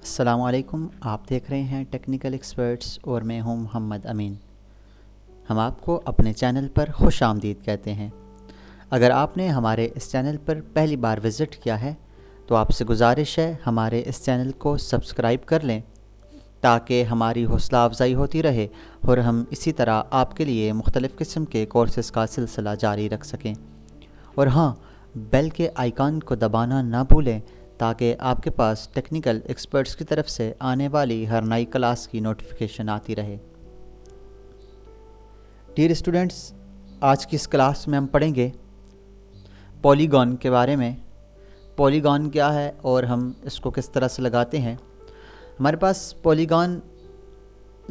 अस्सलामुअलैकुम। आप देख रहे हैं टेक्निकल एक्सपर्ट्स और मैं हूं मोहम्मद अमीन। हम आपको अपने चैनल पर खुश आमदीद कहते हैं। अगर आपने हमारे इस चैनल पर पहली बार विज़िट किया है तो आपसे गुजारिश है हमारे इस चैनल को सब्सक्राइब कर लें ताकि हमारी हौसला अफजाई होती रहे और हम इसी तरह आपके लिए मुख्तलिफ़ किस्म के कोर्सेज़ का सिलसिला जारी रख सकें। और हाँ, बेल के आइकन को दबाना ना भूलें ताकि आपके पास टेक्निकल एक्सपर्ट्स की तरफ से आने वाली हर नई क्लास की नोटिफिकेशन आती रहे। डियर स्टूडेंट्स, आज की इस क्लास में हम पढ़ेंगे पॉलीगॉन के बारे में। पॉलीगॉन क्या है और हम इसको किस तरह से लगाते हैं। हमारे पास पॉलीगॉन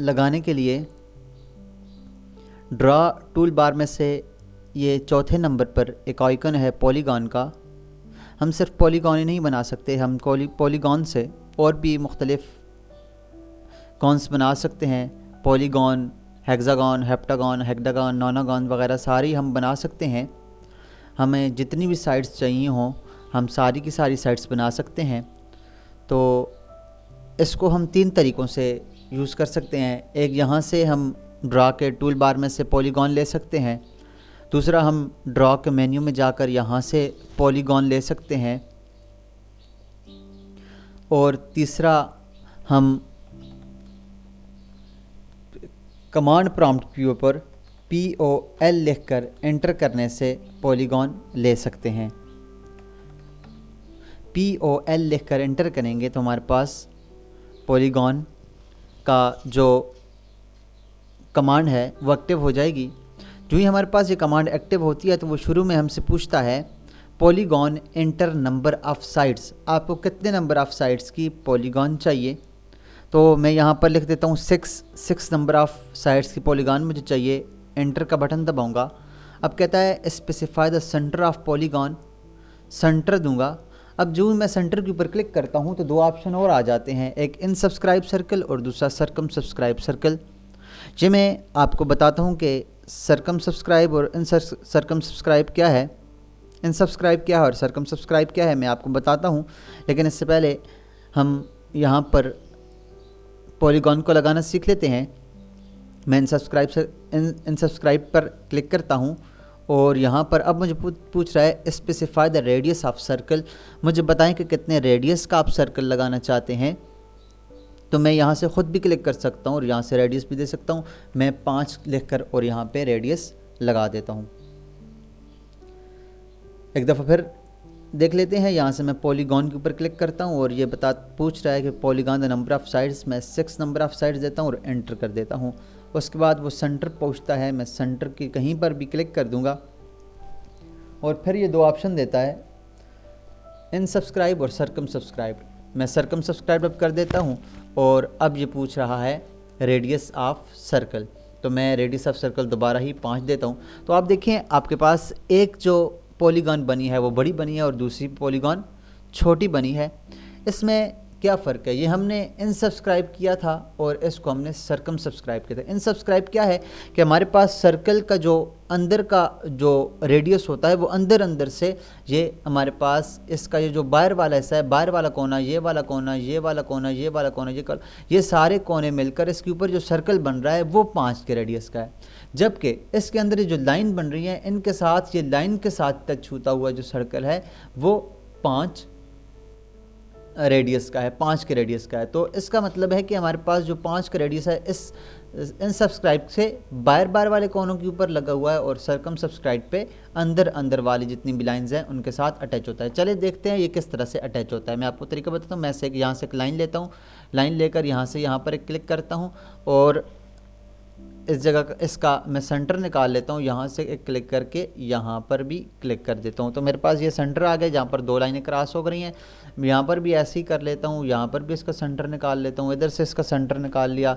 लगाने के लिए ड्रा टूल बार में से ये चौथे नंबर पर एक आइकन है पॉलीगॉन का। हम सिर्फ पॉलीगॉन ही नहीं बना सकते, हम पॉलीगॉन से और भी मुख्तलिफ़ गॉन्स बना सकते हैं। पॉलीगॉन, हेक्सागॉन, हेप्टागॉन, हेक्टागॉन, नोनागॉन वगैरह सारी हम बना सकते हैं। हमें जितनी भी साइड्स चाहिए हों हम सारी की सारी साइड्स बना सकते हैं। तो इसको हम तीन तरीक़ों से यूज़ कर सकते हैं। एक, यहाँ से हम ड्रा के टूल बार में से पॉलीगॉन ले सकते हैं। दूसरा, हम ड्रा के मेन्यू में जाकर यहाँ से पॉलीगॉन ले सकते हैं। और तीसरा, हम कमांड प्रॉम्प्ट के ऊपर POL लिखकर एंटर करने से पॉलीगॉन ले सकते हैं। POL लिखकर एंटर करेंगे तो हमारे पास पॉलीगॉन का जो कमांड है वो एक्टिव हो जाएगी। जो ही हमारे पास ये कमांड एक्टिव होती है तो वो शुरू में हमसे पूछता है polygon enter number of sides, आपको कितने नंबर ऑफ़ साइड्स की पॉलीगॉन चाहिए। तो मैं यहाँ पर लिख देता हूँ 6 नंबर ऑफ़ साइड्स की पॉलीगॉन मुझे चाहिए। एंटर का बटन दबाऊँगा। अब कहता है specify the centre of polygon, centre दूंगा। अब जो मैं सेंटर के ऊपर क्लिक करता हूँ तो दो ऑप्शन और आ जाते हैं, एक इन सब्सक्राइब सर्कल और दूसरा सर्कम सब्सक्राइब सर्कल। ये मैं आपको बताता हूँ कि सर्कम सब्सक्राइब और इन सर्कम सब्सक्राइब क्या है, इन सब्सक्राइब क्या है और सर्कम सब्सक्राइब क्या है, मैं आपको बताता हूँ। लेकिन इससे पहले हम यहाँ पर पॉलीगॉन को लगाना सीख लेते हैं। मैं इन सब्सक्राइब पर क्लिक करता हूँ और यहाँ पर अब मुझे पूछ रहा है specify the radius of circle, मुझे बताएं कि कितने रेडियस का आप सर्कल लगाना चाहते हैं। तो मैं यहाँ से ख़ुद भी क्लिक कर सकता हूँ और यहाँ से रेडियस भी दे सकता हूँ। मैं 5 लिख कर और यहाँ पे रेडियस लगा देता हूँ। एक दफ़ा फिर देख लेते हैं। यहाँ से मैं पॉलीगॉन के ऊपर क्लिक करता हूँ और ये पूछ रहा है कि polygon the number of sides, मैं 6 नंबर ऑफ़ साइड्स देता हूँ और एंटर कर देता हूँ। उसके बाद वो सेंटर पूछता है, मैं सेंटर की कहीं पर भी क्लिक कर दूँगा और फिर ये दो ऑप्शन देता है इन सब्सक्राइब और सर्कम सब्सक्राइब। मैं सर्कम सब्सक्राइब अब कर देता हूँ और अब ये पूछ रहा है रेडियस ऑफ सर्कल, तो मैं रेडियस ऑफ सर्कल दोबारा ही 5 देता हूँ। तो आप देखें आपके पास एक जो पॉलीगॉन बनी है वो बड़ी बनी है और दूसरी पॉलीगॉन छोटी बनी है। इसमें क्या फ़र्क है, ये हमने इन सब्सक्राइब किया था और इसको हमने सर्कम सब्सक्राइब किया था। इन सब्सक्राइब क्या है कि हमारे पास सर्कल का जो अंदर का जो रेडियस होता है वो अंदर से ये हमारे पास इसका ये जो बाहर वाला हिस्सा है, बाहर वाला कोना, ये वाला कोना, ये वाला कोना, ये वाला कोना, ये सारे कोने मिलकर इसके ऊपर जो सर्कल बन रहा है वो 5 के रेडियस का है। जबकि इसके अंदर जो लाइन बन रही है इनके साथ, ये लाइन के साथ टच होता हुआ जो सर्कल है वो 5 रेडियस का है, 5 के रेडियस का है। तो इसका मतलब है कि हमारे पास जो 5 का रेडियस है इस इन सब्सक्राइब से बाहर वाले कोनों के ऊपर लगा हुआ है और सर्कम सब्सक्राइब पे अंदर वाली जितनी भी लाइंस हैं उनके साथ अटैच होता है। चलिए देखते हैं ये किस तरह से अटैच होता है। मैं आपको तरीका बताता हूँ। मैं से यहाँ से एक लाइन लेता हूँ, लाइन लेकर यहाँ से यहाँ पर एक क्लिक करता हूँ और इस जगह इसका मैं सेंटर निकाल लेता हूँ। यहाँ से एक क्लिक करके यहाँ पर भी क्लिक कर देता हूँ तो मेरे पास ये सेंटर आ गया जहाँ पर दो लाइनें क्रॉस हो गई हैं। यहाँ पर भी ऐसे ही कर लेता हूँ, यहाँ पर भी इसका सेंटर निकाल लेता हूँ, इधर से इसका सेंटर निकाल लिया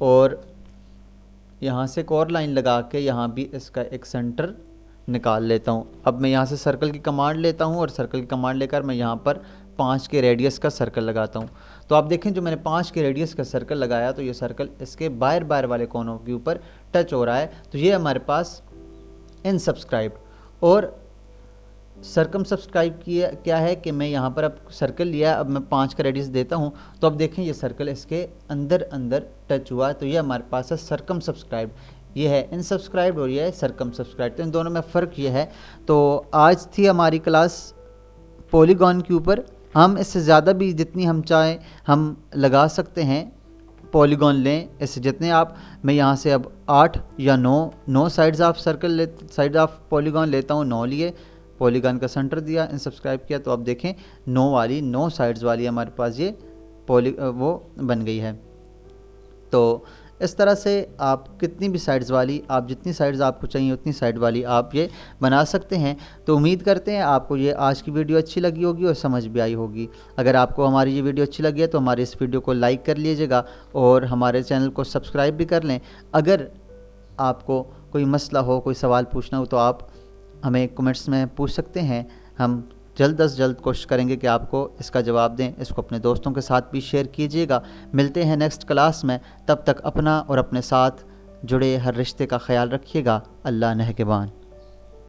और यहाँ से एक और लाइन लगा के यहाँ भी इसका एक सेंटर निकाल लेता हूँ। अब मैं यहाँ से सर्कल की कमांड लेता हूँ और सर्कल की कमांड लेकर मैं यहाँ पर 5 के रेडियस का सर्कल लगाता हूँ। तो आप देखें जो मैंने 5 के रेडियस का सर्कल लगाया तो ये सर्कल इसके बाहर वाले कोनों के ऊपर टच हो रहा है। तो ये हमारे पास इन सब्सक्राइब। और सरकम सब्सक्राइब किया क्या है कि मैं यहाँ पर अब सर्कल लिया, अब मैं 5 का रेडियस देता हूँ तो अब देखें ये सर्कल इसके अंदर अंदर टच हुआ, तो ये हमारे पास है सरकम सब्सक्राइब। ये है इनसब्सक्राइब्ड और ये है सरकम सब्सक्राइब, तो इन दोनों में फ़र्क ये है। तो आज थी हमारी क्लास पॉलीगॉन के ऊपर। हम इससे ज़्यादा भी जितनी हम चाहें हम लगा सकते हैं, पॉलीगॉन लें इससे जितने आप, मैं यहाँ से अब 8 या 9 साइड्स ऑफ सर्कल ले, साइड ऑफ पॉलीगॉन लेता हूँ। 9 लिए, पॉलीगॉन का सेंटर दिया, इनसब्सक्राइब किया, तो अब देखें 9 साइड्स वाली हमारे पास ये वो बन गई है। तो इस तरह से आप कितनी भी साइड्स वाली, आप जितनी साइड्स आपको चाहिए उतनी साइड वाली आप ये बना सकते हैं। तो उम्मीद करते हैं आपको ये आज की वीडियो अच्छी लगी होगी और समझ भी आई होगी। अगर आपको हमारी ये वीडियो अच्छी लगी है तो हमारे इस वीडियो को लाइक कर लीजिएगा और हमारे चैनल को सब्सक्राइब भी कर लें। अगर आपको कोई मसला हो, कोई सवाल पूछना हो तो आप हमें कमेंट्स में पूछ सकते हैं। हम जल्द अज जल्द कोशिश करेंगे कि आपको इसका जवाब दें। इसको अपने दोस्तों के साथ भी शेयर कीजिएगा। मिलते हैं नेक्स्ट क्लास में, तब तक अपना और अपने साथ जुड़े हर रिश्ते का ख्याल रखिएगा। अल्लाह नेहगबान।